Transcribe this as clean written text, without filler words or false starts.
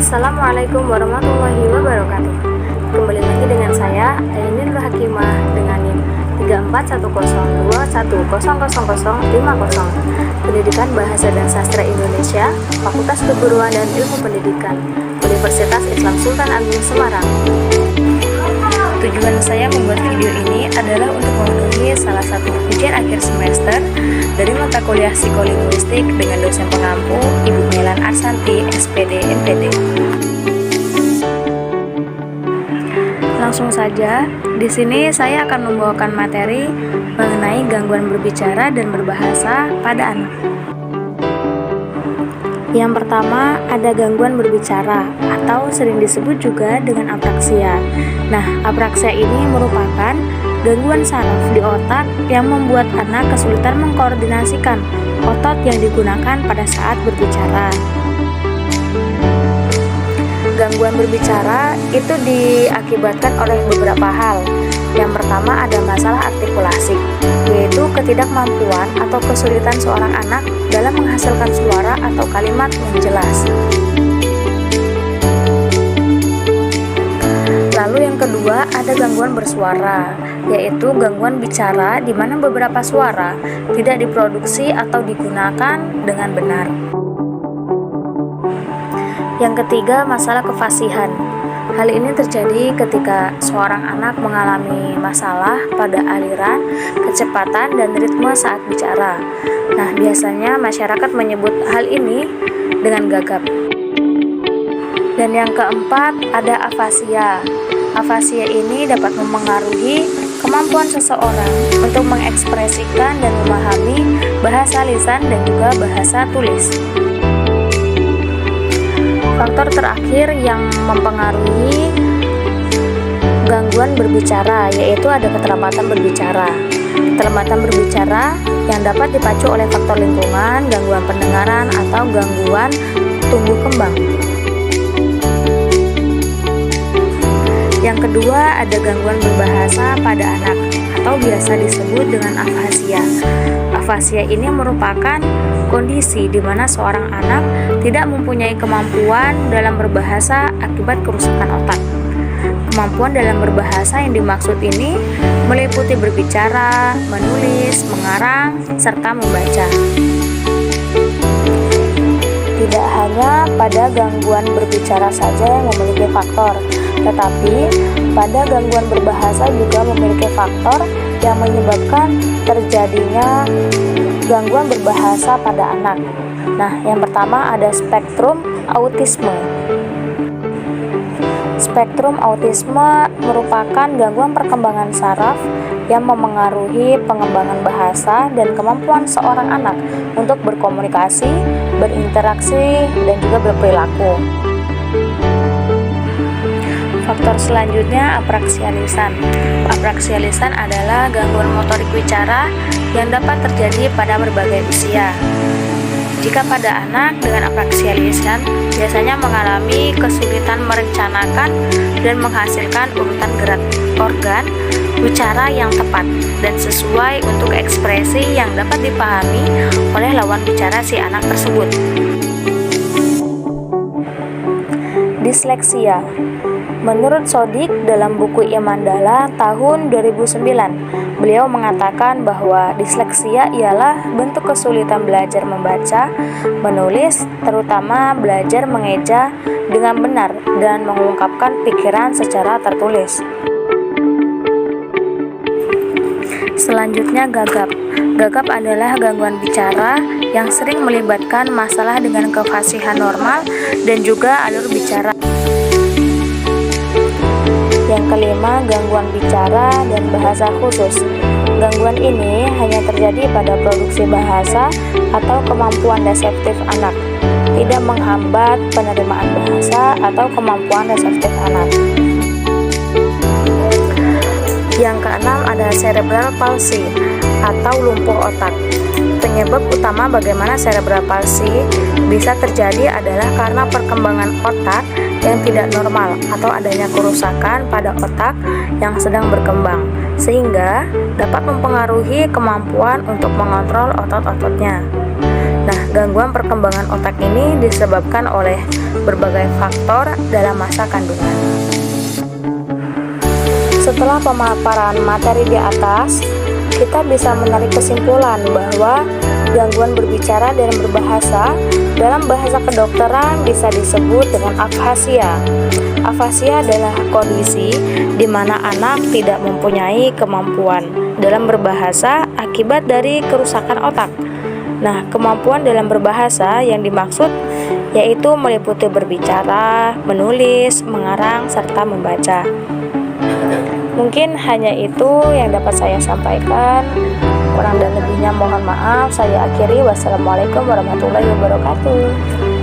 Assalamualaikum warahmatullahi wabarakatuh. Kembali lagi dengan saya Ainun Rahakimah dengan NIM 341021000050, Pendidikan Bahasa dan Sastra Indonesia, Fakultas Keguruan dan Ilmu Pendidikan, Universitas Islam Sultan Agung Semarang. Tujuan saya membuat video ini adalah untuk memenuhi salah satu ujian akhir semester dari mata kuliah psikolinguistik dengan dosen pengampu Ibu Melan Arsanti, SPD, MPD. Langsung saja, di sini saya akan membawakan materi mengenai gangguan berbicara dan berbahasa pada anak. Yang pertama, ada gangguan berbicara atau sering disebut juga dengan apraksia. Nah, apraksia ini merupakan gangguan saraf di otak yang membuat anak kesulitan mengkoordinasikan otot yang digunakan pada saat berbicara. Gangguan berbicara itu diakibatkan oleh beberapa hal. Yang pertama ada masalah artikulasi, yaitu ketidakmampuan atau kesulitan seorang anak dalam menghasilkan suara atau kalimat yang jelas. Lalu yang kedua ada gangguan bersuara, yaitu gangguan bicara di mana beberapa suara tidak diproduksi atau digunakan dengan benar. Yang ketiga, masalah kefasihan. Hal ini terjadi ketika seorang anak mengalami masalah pada aliran, kecepatan, dan ritme saat bicara. Nah, biasanya masyarakat menyebut hal ini dengan gagap. Dan yang keempat, ada afasia. Afasia ini dapat mempengaruhi kemampuan seseorang untuk mengekspresikan dan memahami bahasa lisan dan juga bahasa tulis. Faktor terakhir yang mempengaruhi gangguan berbicara yaitu ada keterlambatan berbicara. Keterlambatan berbicara yang dapat dipacu oleh faktor lingkungan, gangguan pendengaran, atau gangguan tumbuh kembang. Yang kedua ada gangguan berbahasa pada anak atau biasa disebut dengan afasia. Afasia ini merupakan kondisi di mana seorang anak tidak mempunyai kemampuan dalam berbahasa akibat kerusakan otak. Kemampuan dalam berbahasa yang dimaksud ini meliputi berbicara, menulis, mengarang, serta membaca. Tidak hanya pada gangguan berbicara saja yang memiliki faktor, tetapi pada gangguan berbahasa juga memiliki faktor yang menyebabkan terjadinya gangguan berbahasa pada anak. Nah, yang pertama ada spektrum autisme. Spektrum autisme merupakan gangguan perkembangan saraf yang memengaruhi pengembangan bahasa dan kemampuan seorang anak untuk berkomunikasi, berinteraksi, dan juga berperilaku. Faktor selanjutnya apraksia lisan. Apraksia lisan adalah gangguan motorik bicara yang dapat terjadi pada berbagai usia. Jika pada anak dengan apraksia lisan biasanya mengalami kesulitan merencanakan dan menghasilkan urutan gerak organ bicara yang tepat dan sesuai untuk ekspresi yang dapat dipahami oleh lawan bicara si anak tersebut. Disleksia. Menurut Sodik dalam buku Imandala tahun 2009, beliau mengatakan bahwa disleksia ialah bentuk kesulitan belajar membaca, menulis, terutama belajar mengeja dengan benar dan mengungkapkan pikiran secara tertulis. Selanjutnya gagap. Gagap adalah gangguan bicara yang sering melibatkan masalah dengan kefasihan normal dan juga alur bicara. Yang kelima, gangguan bicara dan bahasa khusus. Gangguan ini hanya terjadi pada produksi bahasa atau kemampuan reseptif anak, tidak menghambat penerimaan bahasa atau kemampuan reseptif anak. Yang keenam ada cerebral palsy atau lumpuh otak. Penyebab utama bagaimana cerebral palsy bisa terjadi adalah karena perkembangan otak yang tidak normal atau adanya kerusakan pada otak yang sedang berkembang, sehingga dapat mempengaruhi kemampuan untuk mengontrol otot-ototnya. Nah, Gangguan perkembangan otak ini disebabkan oleh berbagai faktor dalam masa kandungan. Setelah pemaparan materi di atas, kita bisa menarik kesimpulan bahwa gangguan berbicara dan berbahasa dalam bahasa kedokteran bisa disebut dengan afasia. Afasia adalah kondisi di mana anak tidak mempunyai kemampuan dalam berbahasa akibat dari kerusakan otak. Nah, kemampuan dalam berbahasa yang dimaksud yaitu meliputi berbicara, menulis, mengarang, serta membaca. Mungkin hanya itu yang dapat saya sampaikan. Kurang dan lebihnya mohon maaf. Saya akhiri. Wassalamualaikum warahmatullahi wabarakatuh.